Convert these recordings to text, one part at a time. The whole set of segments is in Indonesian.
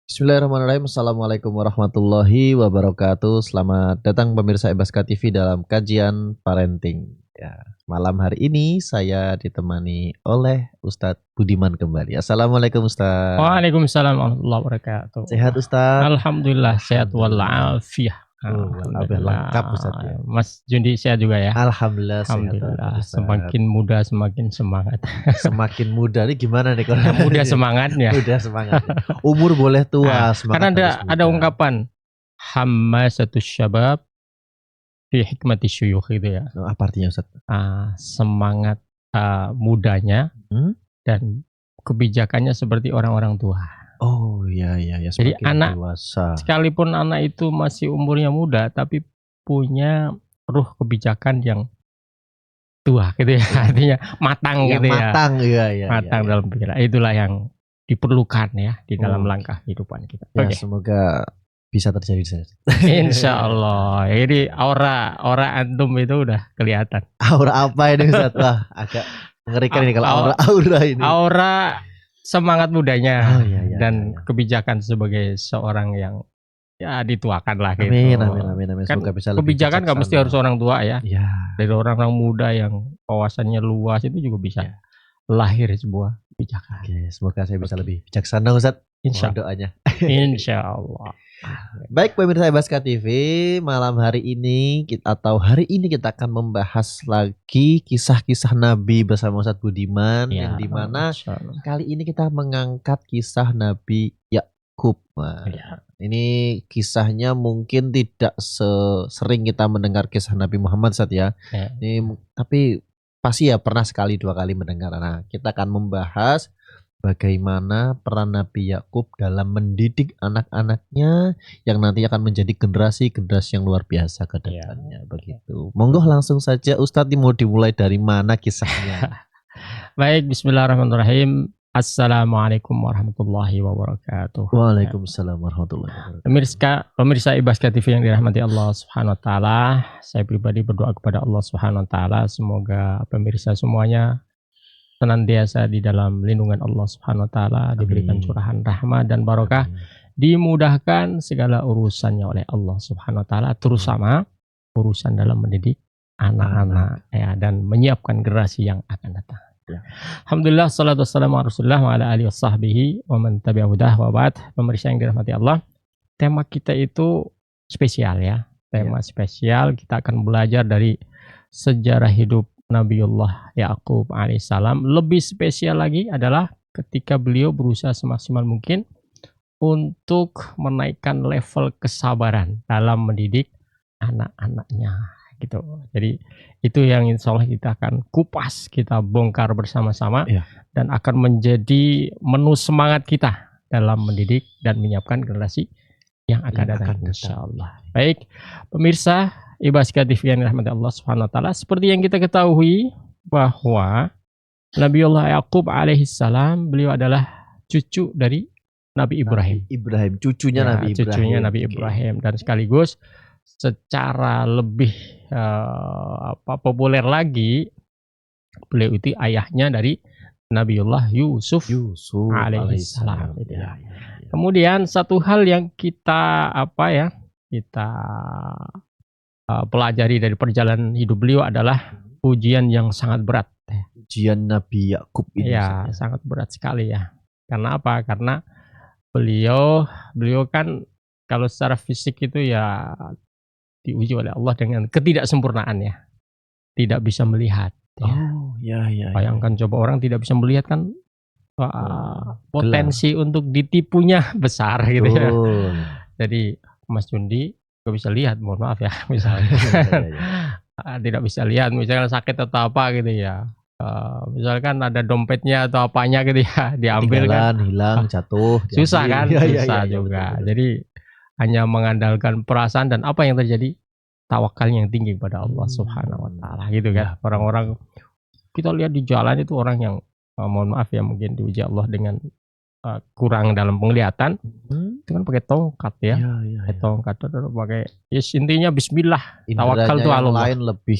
Bismillahirrahmanirrahim. Assalamualaikum warahmatullahi wabarakatuh. Selamat datang pemirsa Ebaska TV dalam kajian parenting. Ya, malam hari ini saya ditemani oleh Ustadz Budiman kembali. Assalamualaikum Ustadz. Waalaikumsalam warahmatullahi wabarakatuh. Sehat Ustadz? Alhamdulillah sehat walafiat. Lengkap Ustadz ya. Mas Jundi sehat juga ya? Alhamdulillah Alhamdulillah. sehat. Semakin muda semakin semangat. Semakin muda nih gimana nih kalau Muda semangatnya. Muda semangat. Umur boleh tua, semangat. Karena ada ungkapan hammasatus syabab fi hikmati syuyukh gitu ya. Apa artinya Ustadz? Semangat mudanya dan kebijakannya seperti orang-orang tua. Oh iya. Jadi anak dewasa. Sekalipun anak itu masih umurnya muda tapi punya ruh kebijakan yang tua gitu ya. Artinya matang gitu ya. Matang dalam pikiran. Itulah yang diperlukan ya di dalam langkah kehidupan kita. Ya, semoga bisa terjadi. Insya Allah. Jadi aura antum itu udah kelihatan. Aura apa ini Ustaz? Wah, agak mengerikan ini kalau aura ini. Aura semangat mudanya dan iya. kebijakan sebagai seorang yang ya dituakan lah gitu. Amin. Kan semoga bisa lebih kebijakan nggak mesti harus orang tua ya. Ya. Dari orang-orang muda yang wawasannya luas itu juga bisa lahir sebuah kebijakan. Oke, semoga saya bisa lebih bijaksana Ustaz. Insya doanya. Insya Allah. Baik pemirsa Ebaska TV, malam hari ini hari ini kita akan membahas lagi kisah-kisah Nabi bersama Ustadz Budiman yang dimana kali ini kita mengangkat kisah Nabi Yakub. Ini kisahnya mungkin tidak sering kita mendengar kisah Nabi Muhammad Ustadz ya. Tapi pasti ya pernah sekali dua kali mendengar. Nah, kita akan membahas bagaimana peran Nabi Yakub dalam mendidik anak-anaknya yang nanti akan menjadi generasi yang luar biasa ke depannya. Begitu. Monggo langsung saja Ustadz, mau dimulai dari mana kisahnya? Baik, bismillahirrahmanirrahim. Assalamualaikum warahmatullahi wabarakatuh. Waalaikumsalam warahmatullahi wabarakatuh. Pemirsa Ebaska TV yang dirahmati Allah Subhanahu wa taala, saya pribadi berdoa kepada Allah Subhanahu wa taala semoga pemirsa semuanya senantiasa di dalam lindungan Allah Subhanahu wa taala, diberikan curahan rahmat dan barokah, dimudahkan segala urusannya oleh Allah Subhanahu wa taala, terutama urusan dalam mendidik anak-anak ya, dan menyiapkan generasi yang akan datang. Alhamdulillah, salatu wassalamu ala Rasulillah wa ala alihi washabbihi wa man tabi'a hudah wa ba'd. Pemirsa yang dirahmati Allah, tema kita itu spesial ya. Tema spesial, kita akan belajar dari sejarah hidup Nabiullah Yakub alaihissalam. Lebih spesial lagi adalah ketika beliau berusaha semaksimal mungkin untuk menaikkan level kesabaran dalam mendidik anak-anaknya gitu. Jadi itu yang insya Allah kita akan kupas, kita bongkar bersama-sama dan akan menjadi menu semangat kita dalam mendidik dan menyiapkan generasi yang akan datang insya Allah. Baik pemirsa Ebaska TV yang dirahmati Allah Subhanahu wa taala, seperti yang kita ketahui bahwa Nabiullah Yakub alaihissalam beliau adalah cucu dari Nabi Ibrahim. Cucunya Nabi Ibrahim dan sekaligus secara lebih populer lagi beliau itu ayahnya dari Nabiullah Yusuf alaihissalam. Kemudian satu hal yang kita pelajari dari perjalanan hidup beliau adalah ujian yang sangat berat. Ujian Nabi Yakub ini sangat berat sekali ya. Karena apa? Karena beliau kan kalau secara fisik itu ya diuji oleh Allah dengan ketidaksempurnaan ya. Tidak bisa melihat. Bayangkan coba orang tidak bisa melihat kan potensi untuk ditipunya besar gitu ya. Jadi Mas Jundi gak bisa lihat, mohon maaf ya, misalnya tidak bisa lihat, misalnya sakit atau apa gitu ya, misalkan ada dompetnya atau apanya gitu ya, diambil kan, hilang, jatuh, susah kan, susah juga. Betul. Jadi hanya mengandalkan perasaan dan apa yang terjadi, tawakal yang tinggi pada Allah Subhanahu wa taala gitu kan. Orang-orang kita lihat di jalan itu orang yang mohon maaf ya mungkin diuji Allah dengan kurang dalam penglihatan, itu kan pakai tongkat ya, pakai tongkat atau pakai intinya Bismillah, tawakal tuh Allah. Lain lebih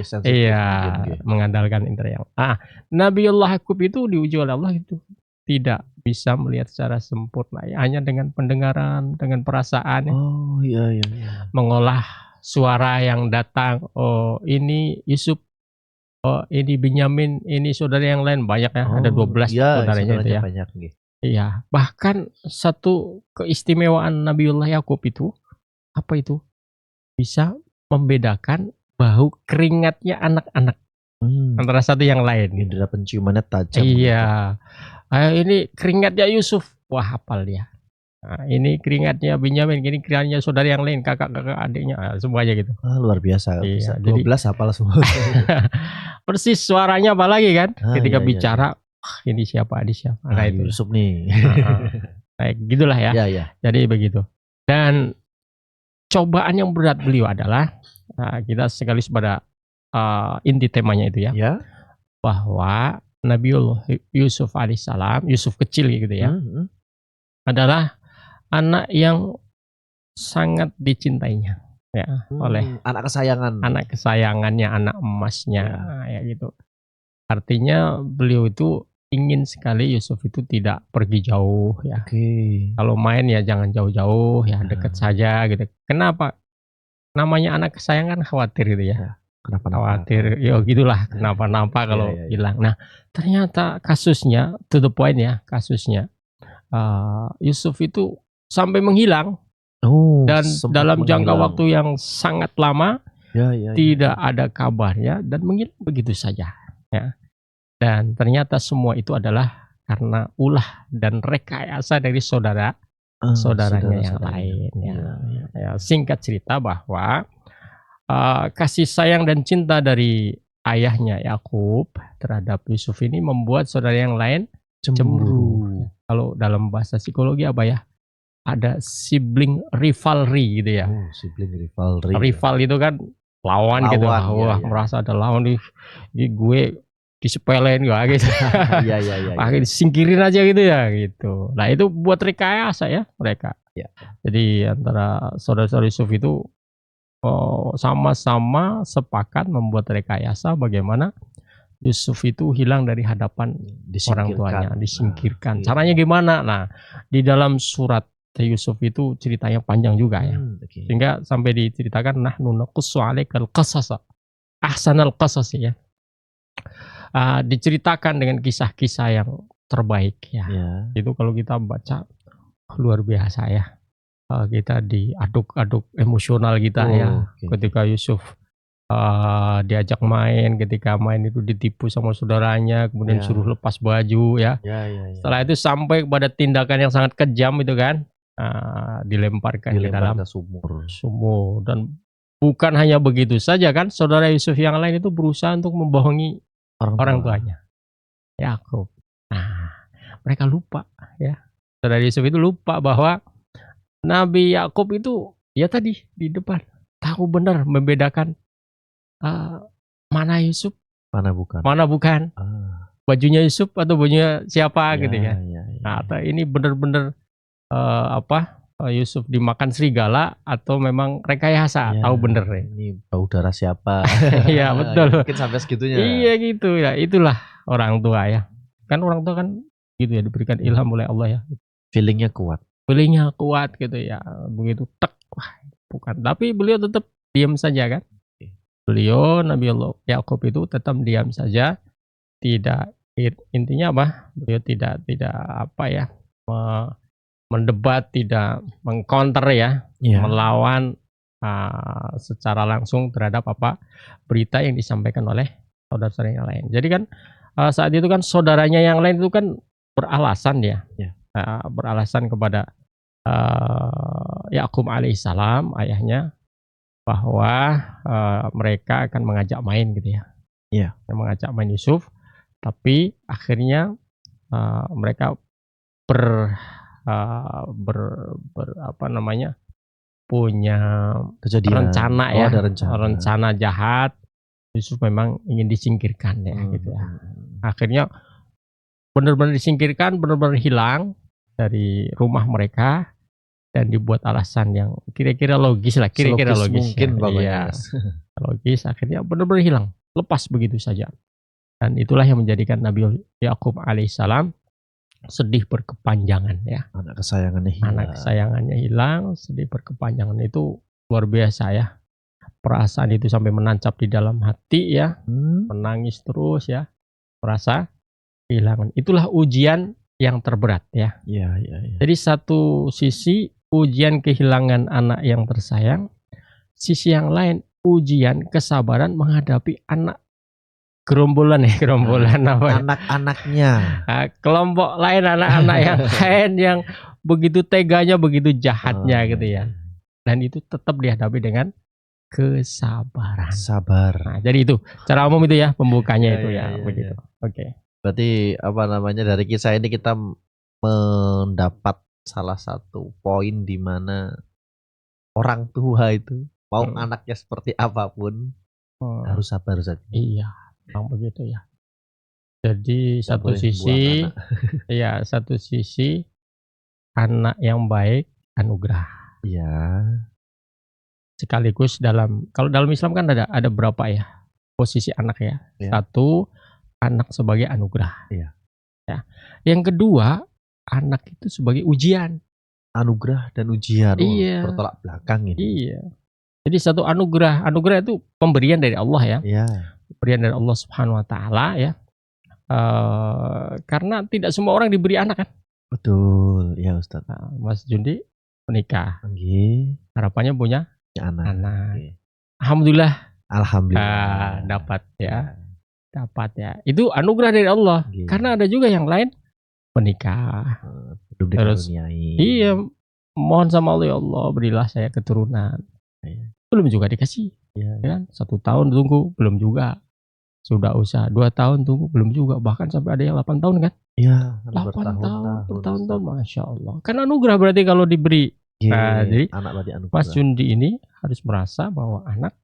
sensitif. Mengandalkan indera yang. Nabiullah Yakub itu diuji oleh Allah itu tidak bisa melihat secara sempurna, ya, hanya dengan pendengaran, dengan perasaan, ya. Oh iya. Mengolah suara yang datang. Oh ini Yusuf, oh ini Binyamin, ini saudara yang lain banyak ya. Ada 12 iya, saudaranya itu ya. banyak nih. Iya, bahkan satu keistimewaan Nabiullah Yakub itu apa itu? Bisa membedakan bau keringatnya anak-anak antara satu yang lain. Indera penciumannya tajam. Iya. Ini keringatnya Yusuf. Wah, hafal dia. Nah, ini keringatnya Binyamin, ini keringatnya saudara yang lain, kakak-kakak adiknya, semuanya gitu. Luar biasa. Iya, Bisa 12 hafal semua. Persis suaranya apalagi kan? Ketika iya, bicara, ini siapa, Nah, itu Yusuf nih. Nah, gitulah ya. Iya. Jadi begitu. Dan cobaan yang berat beliau adalah, kita sekaligus pada inti temanya itu ya. Bahwa Nabiullah Yusuf alaihissalam, Yusuf kecil gitu ya, adalah anak yang sangat dicintainya ya oleh anak kesayangannya, anak emasnya ya gitu. Artinya beliau itu ingin sekali Yusuf itu tidak pergi jauh ya. Kalau main ya jangan jauh-jauh ya, dekat saja gitu. Kenapa? Namanya anak kesayangan khawatir gitu ya. Khawatir, ya gitulah, kenapa-napa kalau hilang. Nah, ternyata kasusnya to the point ya, kasusnya Yusuf itu sampai menghilang dan dalam jangka waktu yang sangat lama, tidak ada kabarnya dan menghilang begitu saja ya. Dan ternyata semua itu adalah karena ulah dan rekayasa dari saudaranya yang lain ya. Singkat cerita bahwa kasih sayang dan cinta dari ayahnya Yakub terhadap Yusuf ini membuat saudara yang lain cemburu. Kalau dalam bahasa psikologi apa ya? Ada sibling rivalry gitu ya. Sibling rivalry. Rival itu kan lawan gitu. Wah, merasa ada lawan di gue disepelein gak gitu. Iya. Akhirnya disingkirin aja gitu ya gitu. Nah, itu buat rekayasa ya mereka. Jadi antara saudara-saudara Yusuf itu sama-sama sepakat membuat rekayasa bagaimana Yusuf itu hilang dari hadapan orang tuanya, disingkirkan. Caranya gimana? Nah, di dalam surat Yusuf itu ceritanya panjang juga ya. Sehingga sampai diceritakan nahnu naqussu 'alaikal qasasa ahsanal qasas ya. Diceritakan dengan kisah-kisah yang terbaik ya. Itu kalau kita baca luar biasa ya. Kita diaduk-aduk emosional kita ya. Ketika Yusuf diajak main, ketika main itu ditipu sama saudaranya, kemudian suruh lepas baju ya. Setelah itu sampai kepada tindakan yang sangat kejam itu kan, dilemparkan ke dalam sumur. Dan bukan hanya begitu saja kan, saudara Yusuf yang lain itu berusaha untuk membohongi orang tuanya, Yakub. Nah, mereka lupa ya. Saudara Yusuf itu lupa bahwa Nabi Yakub itu ya tadi di depan tahu benar membedakan mana Yusuf, mana bukan. Bajunya Yusuf atau bajunya siapa gitu kan. Nah, atau ini benar-benar Yusuf dimakan serigala atau memang rekayasa, tahu bener ya. Ini bau darah siapa? Iya betul. Mungkin sampai segitunya. Iya gitu ya, itulah orang tua ya. Kan orang tua kan gitu ya, diberikan ilham oleh Allah ya. Feelingnya kuat gitu ya. Begitu tek, wah bukan. Tapi beliau tetap diam saja kan. Beliau Nabi Allah Yakub itu tetap diam saja, tidak, intinya apa? Beliau tidak mendebat, tidak mengcounter ya, melawan secara langsung terhadap berita yang disampaikan oleh saudara-saudara yang lain. Jadi kan saat itu kan saudaranya yang lain itu kan beralasan ya, beralasan kepada Yakub alaihissalam, ayahnya, bahwa mereka akan mengajak main gitu ya, mengajak main Yusuf, tapi akhirnya mereka punya rencana ya, rencana jahat. Yusuf memang ingin disingkirkan ya gitu ya. Akhirnya benar-benar disingkirkan, benar-benar hilang dari rumah mereka dan dibuat alasan yang kira-kira logis lah, logis mungkin ya. Logis, akhirnya benar-benar hilang, lepas begitu saja. Dan itulah yang menjadikan Nabi Yakub alaihissalam sedih berkepanjangan ya. Anak kesayangannya hilang. Anak kesayangannya hilang, sedih berkepanjangan itu luar biasa ya. Perasaan itu sampai menancap di dalam hati ya, menangis terus ya, merasa kehilangan. Itulah ujian yang terberat ya. Iya. Jadi satu sisi ujian kehilangan anak yang tersayang, sisi yang lain ujian kesabaran menghadapi anak gerombolan apa ya? Anak-anaknya. Kelompok lain, anak-anak yang lain yang begitu teganya, begitu jahatnya gitu ya. Dan itu tetap dihadapi dengan kesabaran. Sabar. Nah, jadi itu cara umum itu ya pembukanya itu ya begitu. Oke. Berarti dari kisah ini kita mendapat salah satu poin di mana orang tua itu mau anaknya seperti apapun harus sabar saja. Iya, memang begitu ya. Jadi satu sisi ya, satu sisi anak yang baik anugerah. Iya. Sekaligus kalau dalam Islam kan ada berapa ya posisi anak ya? Satu, anak sebagai anugerah. Iya. Ya. Yang kedua, anak itu sebagai ujian. Anugerah dan ujian. Iya. Bertolak belakang ini. Iya. Jadi satu anugerah itu pemberian dari Allah ya. Iya. Pemberian dari Allah Subhanahu wa taala ya. Karena tidak semua orang diberi anak kan. Betul, ya Ustaz. Nah, Mas Jundi menikah. Harapannya punya anak. Alhamdulillah. Dapat ya. Dapat ya. Itu anugerah dari Allah. Karena ada juga yang lain menikah. Terus iya, mohon sama Allah, ya Allah berilah saya keturunan. Belum juga dikasih. Kan? 1 tahun tunggu, belum juga. Sudah usah 2 tahun tunggu, belum juga. Bahkan sampai ada yang 8 tahun kan? Iya, 8 tahun, bertahun-tahun, Masya Allah. Kan anugerah berarti kalau diberi. Nah, jadi Mas Jundi ini harus merasa bahwa anak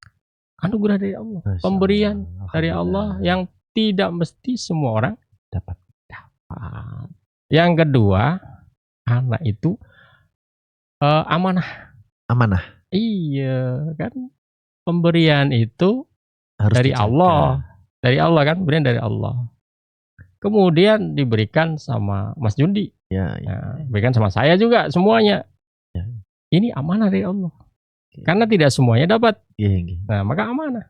anugerah dari Allah. Pemberian dari Allah yang tidak mesti semua orang dapat. Yang kedua, anak itu amanah. Iya kan? Pemberian itu harus dari dijaga. Dari Allah kan, pemberian dari Allah. Kemudian diberikan sama Mas Jundi. Nah, diberikan sama saya juga semuanya. Ini amanah dari Allah. Karena tidak semuanya dapat. Nah, maka amanah.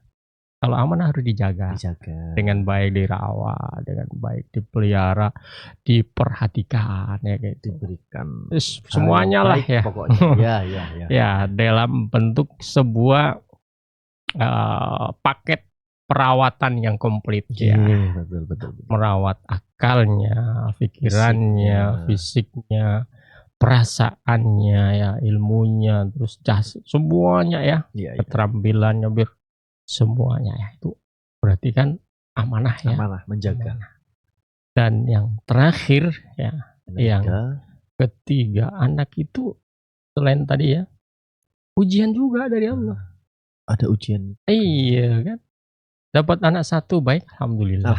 Kalau amanah harus dijaga. Dengan baik dirawat, dengan baik dipelihara, diperhatikan ya kayak itu. Diberikan semuanya lah ya. Pokoknya. Ya, dalam bentuk sebuah paket perawatan yang komplit ya. Betul. Merawat akalnya, pikirannya, fisiknya, perasaannya ya, ilmunya, terus semuanya ya. Keterampilannya biar semuanya ya. Itu berarti kan amanah ya. Amanah, menjaga. Dan yang terakhir ya, yang ketiga, anak itu selain tadi ya, ujian juga dari Allah. Ada ujian. Iya kan. Dapat anak 1 baik, alhamdulillah.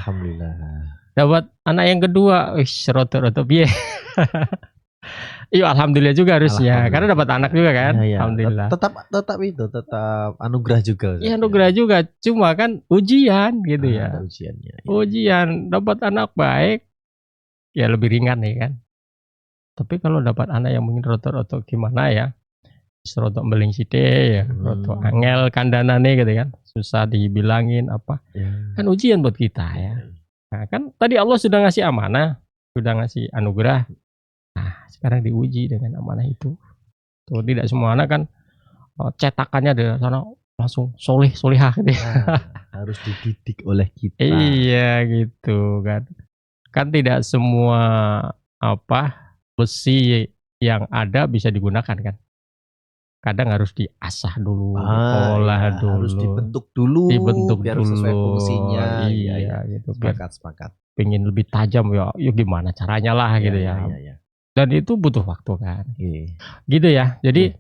Dapat anak yang kedua, roto piye. Iya, alhamdulillah juga harusnya. Karena dapat anak juga kan. Alhamdulillah. Tetap anugerah juga. Iya, anugerah juga. Cuma kan ujian gitu ya. Ada ujiannya. Ujian, dapat anak baik, ya lebih ringan nih kan. Tapi kalau dapat anak yang mungkin roto gimana ya, roto beling sithik ya, roto angel kandanane gitu kan, susah dibilangin apa. Kan ujian buat kita ya. Nah, kan tadi Allah sudah ngasih amanah, sudah ngasih anugerah. Nah, sekarang diuji dengan amanah itu. Tuh, tidak semua anak kan cetakannya dari sana langsung solihah gitu. Harus dididik oleh kita. Iya gitu kan. Kan tidak semua besi yang ada bisa digunakan kan. Kadang harus diasah dulu, diolah dulu, harus dibentuk dulu biar sesuai fungsinya. Iya gitu. Sepakat. Pengen lebih tajam ya gimana caranya lah gitu ya. Dan itu butuh waktu kan. Gitu ya. Jadi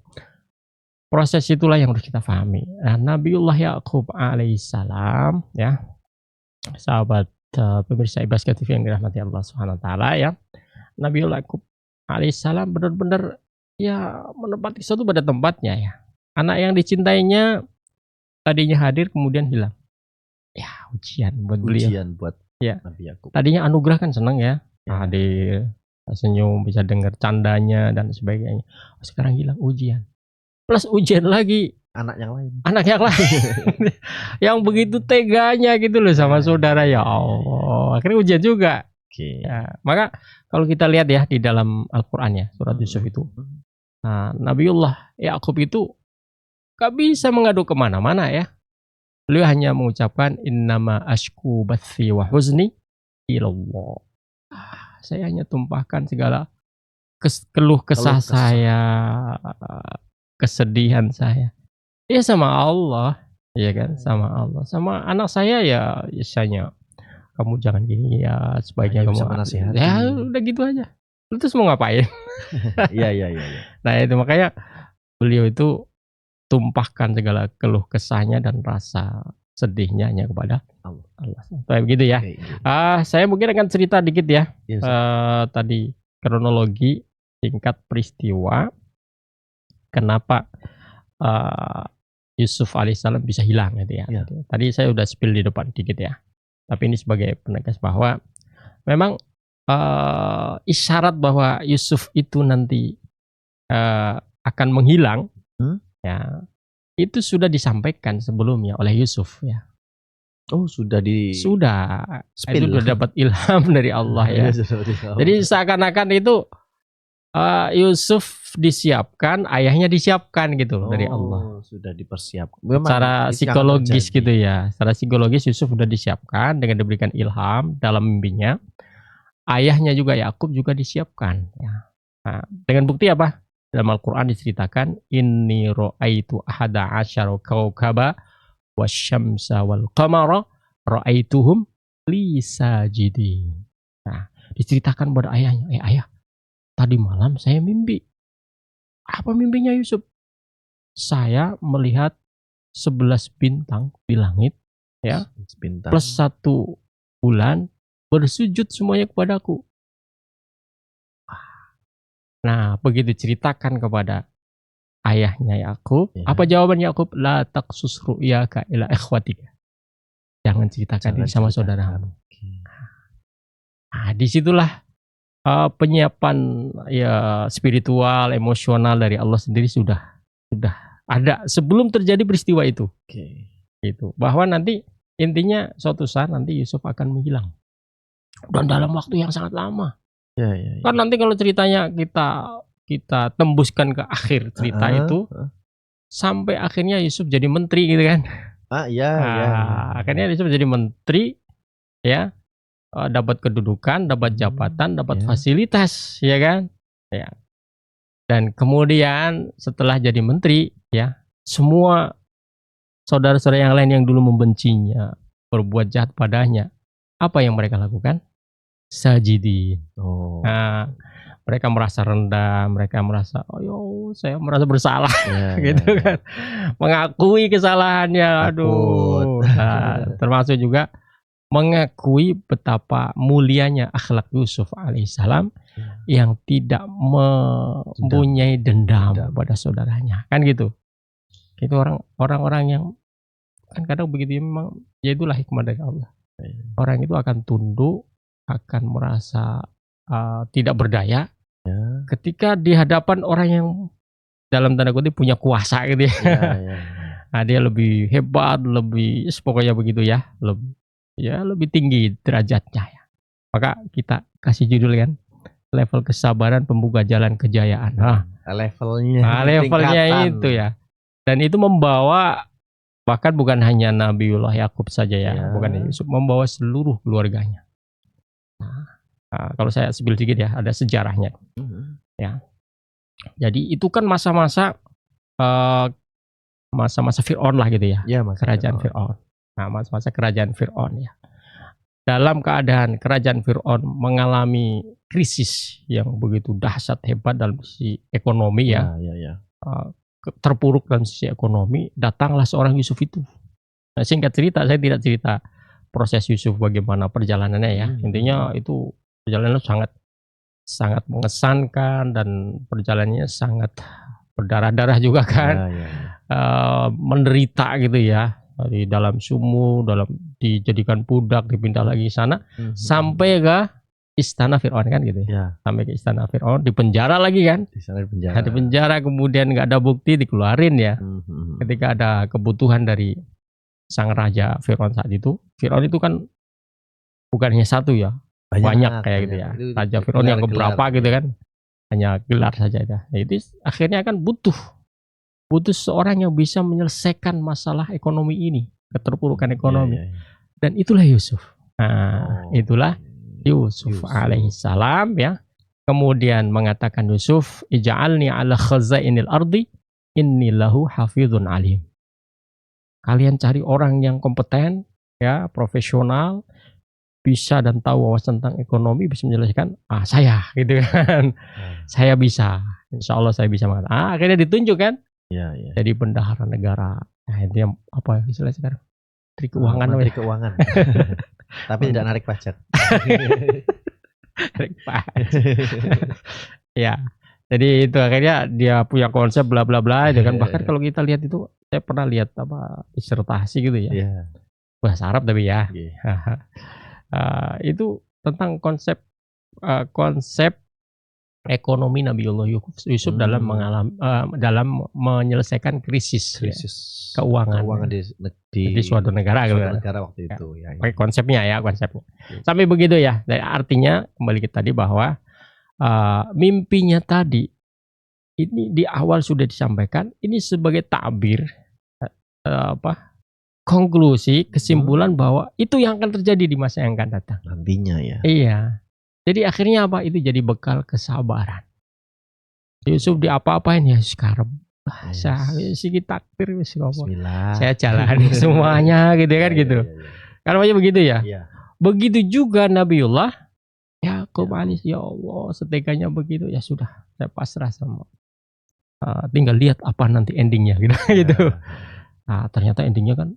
proses itulah yang harus kita pahami. Nah, Nabiullah Ya'qub alaihissalam ya. Sahabat pemirsa Ibasket TV yang dirahmati Allah Subhanahu wa taala ya. Nabiullah Ya'qub alaihissalam benar-benar ya menempati sesuatu pada tempatnya ya. Anak yang dicintainya tadinya hadir kemudian hilang. Ya, ujian buat beliau. Ujian buat Nabi Ya'qub. Tadinya anugerah kan senang ya. Hadir senyum, bisa dengar candanya dan sebagainya. Sekarang hilang ujian. Plus ujian lagi anak yang lain. Yang begitu teganya gitu loh sama saudara, ya Allah. Akhirnya ujian juga. Ya, maka kalau kita lihat ya di dalam Al-Qur'an ya, surat Yusuf itu. Nah, Nabiullah Yakub itu gak bisa mengadu kemana-mana ya. Beliau hanya mengucapkan innama ashku bathi wa huzni ilallah. Saya hanya tumpahkan segala keluh kesah saya, kesedihan saya. Ya sama Allah, ya kan, sama Allah. Sama anak saya ya, biasanya kamu jangan gini ya, sebaiknya kamu menasihati. Ya udah gitu aja. Lu terus mau ngapain? Iya. Nah itu makanya beliau itu tumpahkan segala keluh kesahnya dan rasa sedihnya hanya kepada Allah. Kayak begitu ya. Saya mungkin akan cerita dikit ya. Tadi kronologi singkat peristiwa kenapa Yusuf alaihissalam bisa hilang gitu ya. Tadi saya udah spill di depan dikit ya. Tapi ini sebagai penegas bahwa memang isyarat bahwa Yusuf itu nanti akan menghilang, ya itu sudah disampaikan sebelumnya oleh Yusuf ya. Oh sudah itu sudah dapat ilham dari Allah ya. Jadi seakan-akan itu Yusuf disiapkan, ayahnya disiapkan gitu dari Allah. Sudah dipersiapkan. Secara psikologis gitu ya. Secara psikologis Yusuf sudah disiapkan dengan diberikan ilham dalam mimpinya. Ayahnya juga Yakub juga disiapkan. Ya. Nah, dengan bukti apa? Dalam Al-Quran diceritakan inni ra'aitu ahada asyara kaukaba wasyamsa wal qamara ra'aituhum li sajidin. Nah, diceritakan pada ayahnya, ayah, tadi malam saya mimpi. Apa mimpinya Yusuf? Saya melihat 11 bintang di langit, ya, plus 1 bulan bersujud semuanya kepadaku. Nah, begitu ceritakan kepada ayahnya Yakub, apa jawaban Yakub? La taqsus ru'yaka ila ikhwatika. Jangan ceritakan ini sama saudaramu. Nah, disitulah penyiapan ya spiritual, emosional dari Allah sendiri sudah ada sebelum terjadi peristiwa itu. Gitu. Bahwa nanti intinya suatu saat nanti Yusuf akan menghilang. Dan dalam waktu yang sangat lama. Kan nanti kalau ceritanya kita tembuskan ke akhir cerita itu sampai akhirnya Yusuf jadi menteri gitu kan. Akhirnya Yusuf jadi menteri ya. Dapat kedudukan, dapat jabatan, dapat fasilitas, ya kan? Ya. Dan kemudian setelah jadi menteri, ya, semua saudara-saudara yang lain yang dulu membencinya, berbuat jahat padanya, apa yang mereka lakukan? Sajidin. Nah, mereka merasa rendah, mereka merasa, saya merasa bersalah, gitu kan? Mengakui kesalahannya, aduh. Nah, termasuk juga mengakui betapa mulianya akhlak Yusuf alaihissalam yang tidak mempunyai dendam pada saudaranya, kan gitu. Itu orang-orang yang kan kadang begitu memang, ya itulah hikmah dari Allah. Orang itu akan tunduk, akan merasa tidak berdaya ketika di hadapan orang yang dalam tanda kutip punya kuasa gitu ya. Nah, dia lebih hebat, lebih pokoknya begitu ya, lebih tinggi derajatnya ya. Maka kita kasih judul kan, level kesabaran pembuka jalan kejayaan. Levelnya itu ya. Dan itu membawa bahkan bukan hanya Nabiullah Yakub saja ya, bukan Yusuf, membawa seluruh keluarganya. Nah, kalau saya spill sedikit ya, ada sejarahnya. Ya. Jadi itu kan masa-masa Fir'aun lah gitu ya, kerajaan Fir'aun. Nah, masa-masa kerajaan Fir'aun ya. Dalam keadaan kerajaan Fir'aun mengalami krisis yang begitu dahsyat hebat dalam sisi ekonomi ya. Terpuruk dalam sisi ekonomi, datanglah seorang Yusuf itu. Nah, singkat cerita, saya tidak cerita proses Yusuf bagaimana perjalanannya ya. Intinya itu perjalanannya sangat mengesankan dan perjalanannya sangat berdarah-darah juga kan. Menderita gitu ya. Di dalam sumur, dijadikan budak, dipindah lagi ke sana, sampai ke istana Fir'aun kan gitu ya. Ya. Sampai ke istana Fir'aun, dipenjara lagi kan. Di sana di penjara. Di penjara kemudian nggak ada bukti dikeluarin ya. Ketika ada kebutuhan dari sang raja Fir'aun saat itu. Fir'aun itu kan bukannya satu ya. Banyak kayak gitu ya. Raja Fir'aun yang keberapa gitu kan. Hanya gelar saja ya. Nah, itu akhirnya kan butuh seorang yang bisa menyelesaikan masalah ekonomi ini, keterpurukan ekonomi. Dan itulah Yusuf. Nah, itulah Yusuf alaihissalam ya. Kemudian mengatakan Yusuf, ij'alni ala khazainil ardi inni lahu hafizun alim. Kalian cari orang yang kompeten ya, profesional, bisa dan tahu wawasan tentang ekonomi, bisa menyelesaikan. Saya gitu kan. Saya bisa. Insya Allah saya bisa mengatakan. Akhirnya ditunjuk kan. Jadi bendahara negara. Nah, intinya apa istilahnya sekarang? Menteri Keuangan. Menteri Keuangan. Tapi tidak narik pajak. Narik pajak. Ya. Jadi itu akhirnya dia punya konsep bla bla bla itu kan. Bahkan kalau kita lihat itu, saya pernah lihat apa disertasi gitu ya. Bahasa Arab tapi ya. Itu tentang konsep ekonomi Nabiullah Yusuf dalam menyelesaikan krisis keuangan di suatu negara gitu. Negara waktu itu ya. Konsepnya. Sampai begitu ya. Artinya kembali ke tadi bahwa mimpinya tadi ini di awal sudah disampaikan, ini sebagai takbir konklusi, kesimpulan bahwa itu yang akan terjadi di masa yang akan datang. Nantinya ya. Iya. Jadi akhirnya apa? Itu jadi bekal kesabaran. Yusuf diapa-apain ya sekarang. Sikit takbir Bismillah. Saya jalani semuanya gitu kan gitu. Karena macam begitu ya. Begitu juga Nabiullah Yakub alaihi, ya Allah, seteganya begitu ya sudah, saya pasrah sama. Tinggal lihat apa nanti endingnya gitu. Nah, ternyata endingnya kan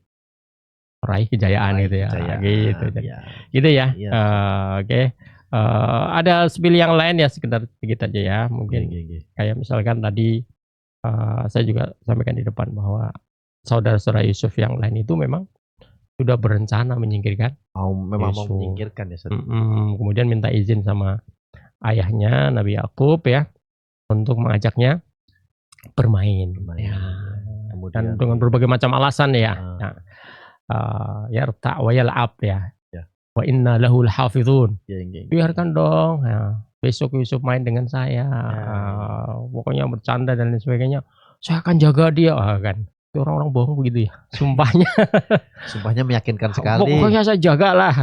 meraih kejayaan gitu ya. Gitu ya. Oke. Ada sepilih yang lain ya, sekedar sedikit aja ya. Mungkin kayak misalkan tadi saya juga sampaikan di depan bahwa saudara-saudara Yusuf yang lain itu memang sudah berencana menyingkirkan. Memang mau menyingkirkan ya. Kemudian minta izin sama ayahnya Nabi Yakub ya untuk mengajaknya bermain. Ya. Dan dengan berbagai macam alasan ya. Yarta wa yal'ab ya. Wa inna lahu lahafizun. Biarkan dong. Besok Yusuf main dengan saya. Pokoknya bercanda dan lain sebagainya. Saya akan jaga dia kan. Orang-orang bohong begitu ya. Sumpahnya meyakinkan sekali. Pokoknya saya jagalah.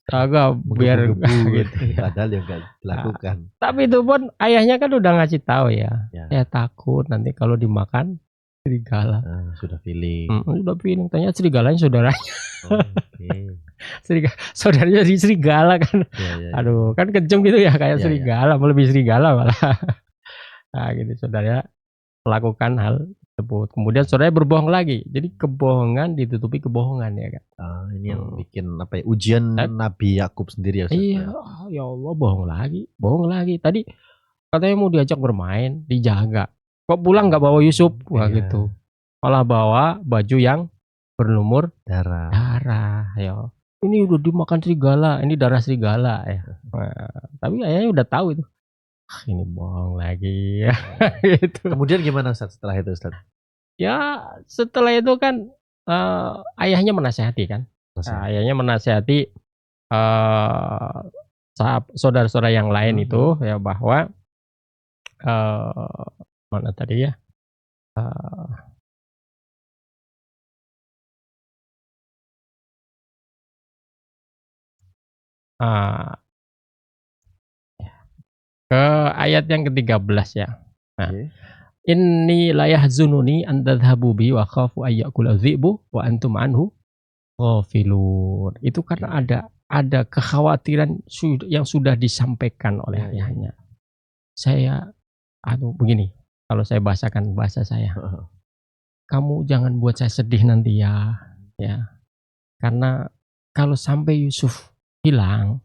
Jaga biar gitu. Padahal ya enggak dilakukan. Tapi itu pun ayahnya kan udah ngasih tahu ya. Saya takut nanti kalau dimakan serigala. Sudah feeling. Sudah feeling. Tanya serigalanya saudaranya. Saudaranya di serigala kan. Aduh, kan kejam gitu ya, kayak serigala, melebihi serigala malah. Nah, gitu saudaranya melakukan hal tersebut. Kemudian saudaranya berbohong lagi. Jadi kebohongan ditutupi kebohongan ya kan. Ini yang bikin apa ya, ujian Nabi Yakub sendiri ya. Iya, ya Allah, bohong lagi. Tadi katanya mau diajak bermain, dijaga. Kok pulang nggak bawa Yusuf? Wah gitu. Malah bawa baju yang berlumur darah. Ya. Ini udah dimakan serigala, ini darah serigala ya. Tapi ayahnya udah tahu itu. Ini bohong lagi ya. Gitu. Kemudian gimana Ustaz setelah itu Ustaz? Ya setelah itu kan ayahnya menasihati kan. Ayahnya menasihati saudara-saudara yang lain itu ya, bahwa mana tadi ya? Ke ayat yang ke-13 ya. Nah, inni la yahzununi an tadhhabu bi wa khafu ay ya'kula dhi'bu wa antum anhu ghafilun. Itu karena ada kekhawatiran yang sudah disampaikan oleh ayahnya. Saya begini, kalau saya bahasakan bahasa saya. Kamu jangan buat saya sedih nanti ya. Karena kalau sampai Yusuf hilang,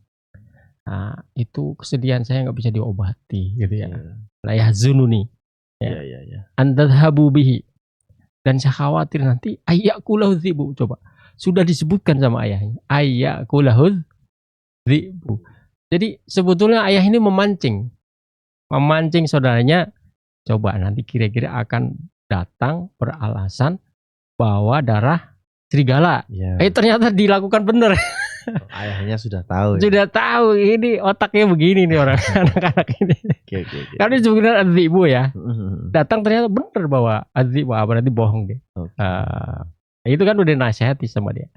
itu kesedihan saya nggak bisa diobati gitu ya. La yahzununi an tadhhabu bihi, dan saya khawatir nanti ayyakulahu dhi'bu. Coba sudah disebutkan sama ayahnya ayyakulahu dhi'bu. Jadi sebetulnya ayah ini memancing saudaranya, coba nanti kira-kira akan datang beralasan bawa darah serigala. Ya. Ternyata dilakukan benar. Ayahnya sudah tahu. Sudah tahu ini otaknya begini nih orang anak-anak ini. Okay. Karena sebenarnya adzibu ya. Datang ternyata benar bawa adzibu, berarti bohong dia. Itu kan udah nasihati sama dia.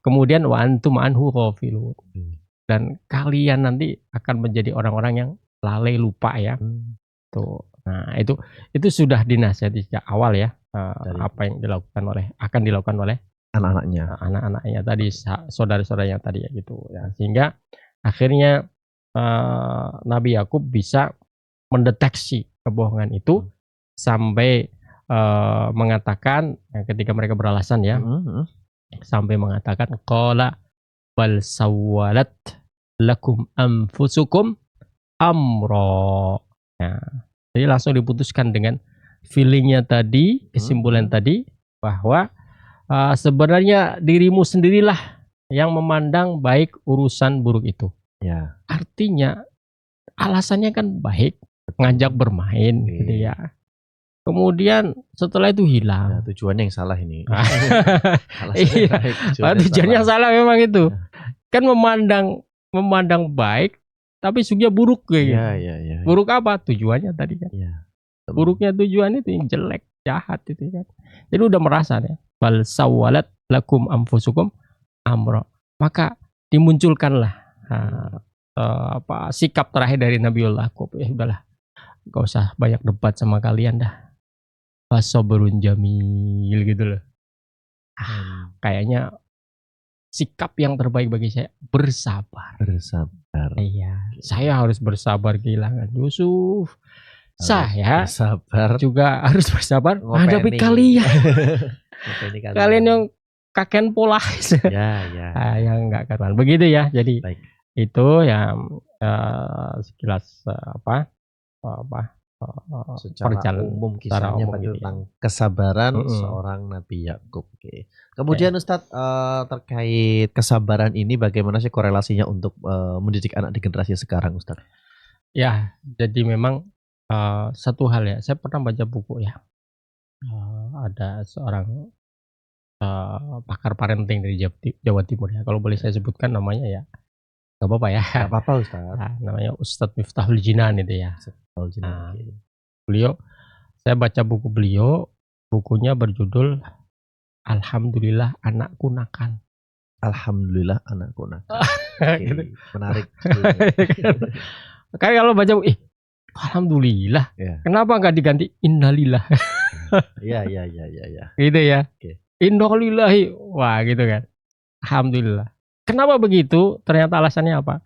Kemudian wa antum anhu ghafilun. Dan kalian nanti akan menjadi orang-orang yang lalai lupa ya. Tuh. Nah, itu sudah dinasihati sejak awal ya. Apa yang akan dilakukan oleh anak-anaknya tadi, saudara-saudaranya tadi ya gitu ya. Sehingga akhirnya Nabi Yakub bisa mendeteksi kebohongan itu sampai mengatakan ketika mereka beralasan ya, sampai mengatakan qala bal sawwalat lakum anfusukum amra. Ya. Jadi langsung diputuskan dengan feelingnya tadi, kesimpulan tadi bahwa sebenarnya dirimu sendirilah yang memandang baik urusan buruk itu. Ya. Artinya alasannya kan baik, ngajak bermain gitu ya. Kemudian setelah itu hilang. Tujuannya yang salah ini. Tujuannya salah memang itu. Kan memandang baik tapi sungguhnya buruk kayak gitu. Buruk apa? Tujuannya tadi kan. Buruknya tujuan itu yang jelek, jahat itu kan. Jadi udah merasa deh. Bal sawwalat lakum anfusukum amra. Maka dimunculkanlah sikap terakhir dari Nabiullah Yakub. Udahlah, gak usah banyak debat sama kalian dah. Fasabrun jamil gitu loh. Kayaknya sikap yang terbaik bagi saya bersabar. Iya, saya harus bersabar kehilangan Yusuf. Saya juga harus bersabar menghadapi kalian. Kalian yang kakek pola. Yang enggak kenal. Begitu ya. Jadi itu yang sekilas secara umum kisahnya tentang kesabaran seorang Nabi Yakub. Kemudian Ustadz, terkait kesabaran ini bagaimana sih korelasinya untuk mendidik anak di generasi sekarang, Ustadz? Ya, jadi memang satu hal ya, saya pernah baca buku ya, ada seorang pakar parenting dari Jawa Timur ya, kalau boleh saya sebutkan namanya ya, nggak apa-apa ya. Nggak apa-apa Ustadz. Namanya Ustadz Miftahul Jinan itu ya. Beliau, saya baca buku beliau, bukunya berjudul Alhamdulillah Anakku Nakal. Alhamdulillah Anakku Nakal. Gitu. Menarik. Kan kalau baca Alhamdulillah, kenapa nggak diganti Innalillah? Iya. Gitu ya. Innalillahi, wah gitu kan. Alhamdulillah. Kenapa begitu? Ternyata alasannya apa?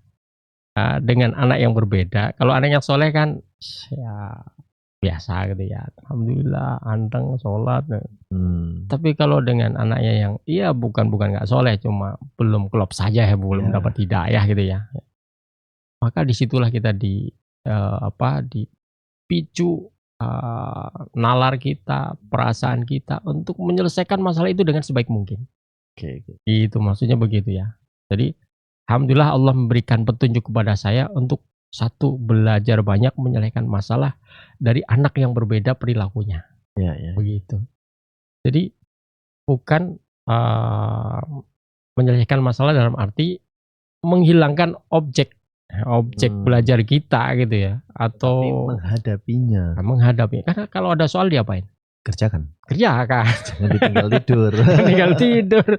Dengan anak yang berbeda. Kalau anak yang soleh kan, ya biasa gitu ya. Alhamdulillah, anteng, sholat. Tapi kalau dengan anaknya yang, bukan nggak soleh, cuma belum klop saja ya, belum dapat hidayah gitu ya. Maka disitulah kita dipicu nalar kita, perasaan kita untuk menyelesaikan masalah itu dengan sebaik mungkin. Itu maksudnya begitu ya. Jadi alhamdulillah Allah memberikan petunjuk kepada saya untuk satu, belajar banyak menyelesaikan masalah dari anak yang berbeda perilakunya. Begitu. Jadi bukan menyelesaikan masalah dalam arti menghilangkan objek belajar kita gitu ya, atau menghadapinya. Karena kalau ada soal diapain? Kerjakan. Jangan tinggal tidur.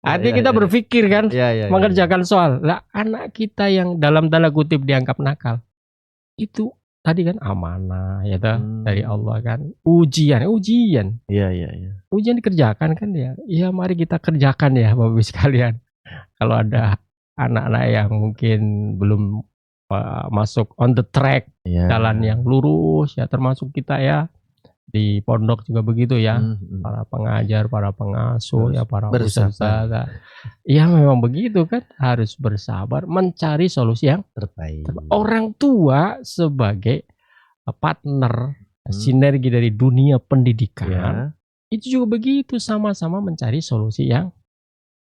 Artinya kita berpikir kan, mengerjakan soal. Lah anak kita yang dalam tanda kutip dianggap nakal, itu tadi kan amanah ya dari Allah kan. Ujian. Ujian dikerjakan kan ya. Ya mari kita kerjakan ya Bapak Ibu sekalian. Kalau ada anak-anak yang mungkin belum masuk on the track, jalan yang lurus ya, termasuk kita ya di pondok juga begitu ya, para pengajar, para pengasuh ya, para ustadz. Ya memang begitu kan, harus bersabar mencari solusi yang terbaik. Orang tua sebagai partner sinergi dari dunia pendidikan itu juga begitu, sama-sama mencari solusi yang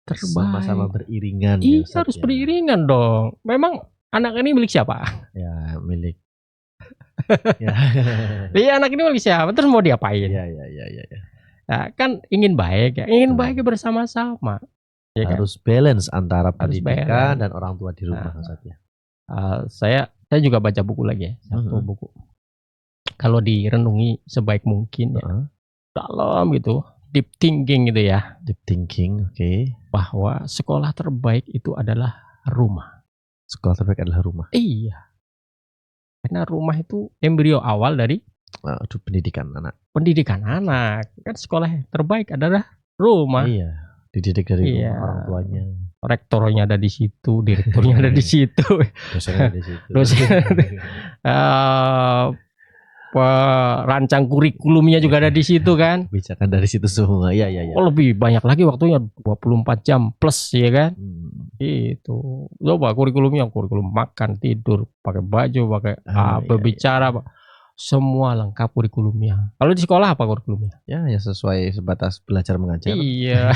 terbaik. Sama-sama beriringan. Iya, harus beriringan dong. Memang anak ini milik siapa? Ya, milik. Ya. Iya, anak ini milik siapa? Terus mau diapain? Ya. Nah, kan ingin baik ya, ingin baik bersama-sama. Ya, harus balance antara pendidikan dan orang tua di rumah. Saya juga baca buku lagi ya, satu buku. Kalau direnungi sebaik mungkin ya, dalam gitu, deep thinking gitu ya. Deep thinking, oke. Bahwa sekolah terbaik itu adalah rumah. Sekolah terbaik adalah rumah. Iya. Karena rumah itu embrio awal dari pendidikan anak. Pendidikan anak. Kan sekolah terbaik adalah rumah. Iya. Dididik dari rumah orang tuanya. Rektornya ada di situ, direkturnya ada di situ, dosennya ada di situ. Perancang kurikulumnya juga ada di situ kan. Kebijakan dari situ semua. Iya. Oh, lebih banyak lagi waktunya 24 jam plus ya kan. Itu. Coba kurikulum makan, tidur, pakai baju, pakai berbicara, semua lengkap kurikulumnya. Kalau di sekolah apa kurikulumnya? Ya sesuai sebatas belajar mengajar. Iya.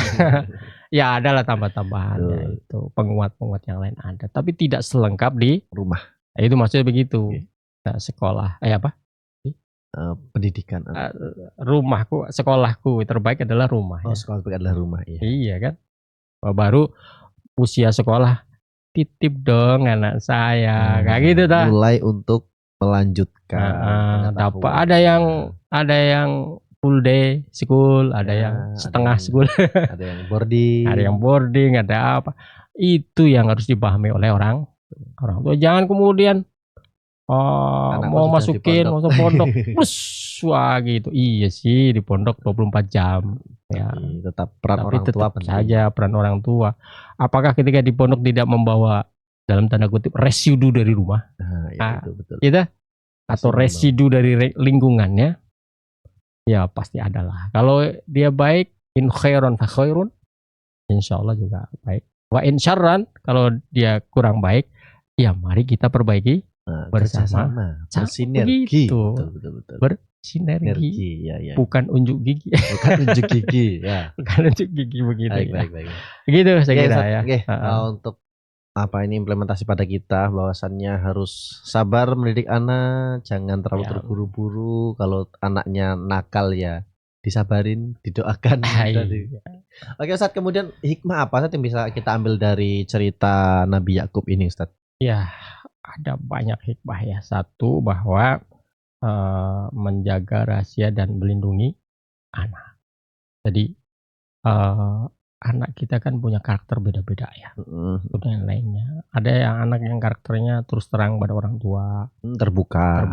Ya adalah tambah-tambahannya itu, penguat-penguat yang lain ada, tapi tidak selengkap di rumah. Itu maksudnya begitu. Nah, sekolah apa? Pendidikan. Rumahku, sekolahku terbaik adalah rumah. Sekolah terbaik adalah rumah. Iya kan. Baru usia sekolah, titip dong anak saya, kayak gitu dah. Mulai untuk melanjutkan. Dapat ada yang full day school, ada yang setengah school, ada yang boarding, ada apa. Itu yang harus dipahami oleh orang tua. Jangan kemudian mau masukin masuk pondok, wah gitu. Iya sih, di pondok 24 jam. Ya, tetap peran orang tua penting. Saja peran orang tua. Apakah ketika di pondok tidak membawa dalam tanda kutip residu dari rumah? Betul. Gitu? Atau residu dari lingkungannya? Ya pasti adalah. Kalau dia baik, in khairon fa khairun, insyaallah juga baik. Wa in syarran, kalau dia kurang baik, ya mari kita perbaiki bersama. Bersinergi. Betul. Bersinergi. Ya. Bukan unjuk gigi. Bukan unjuk gigi. Ya. Bukan unjuk gigi begitu. Baik. Begitu saya kira ya. Untuk ini implementasi pada kita, bahwasannya harus sabar mendidik anak, jangan terlalu terburu-buru. Kalau anaknya nakal ya disabarin, didoakan. Oke Ustaz, kemudian hikmah apa Ustaz yang bisa kita ambil dari cerita Nabi Yakub ini Ustaz? Ya, ada banyak hikmah ya. Satu, bahwa menjaga rahasia dan melindungi anak. Jadi anak kita kan punya karakter beda-beda ya. Itu yang lainnya. Ada yang anak yang karakternya terus terang pada orang tua, terbuka.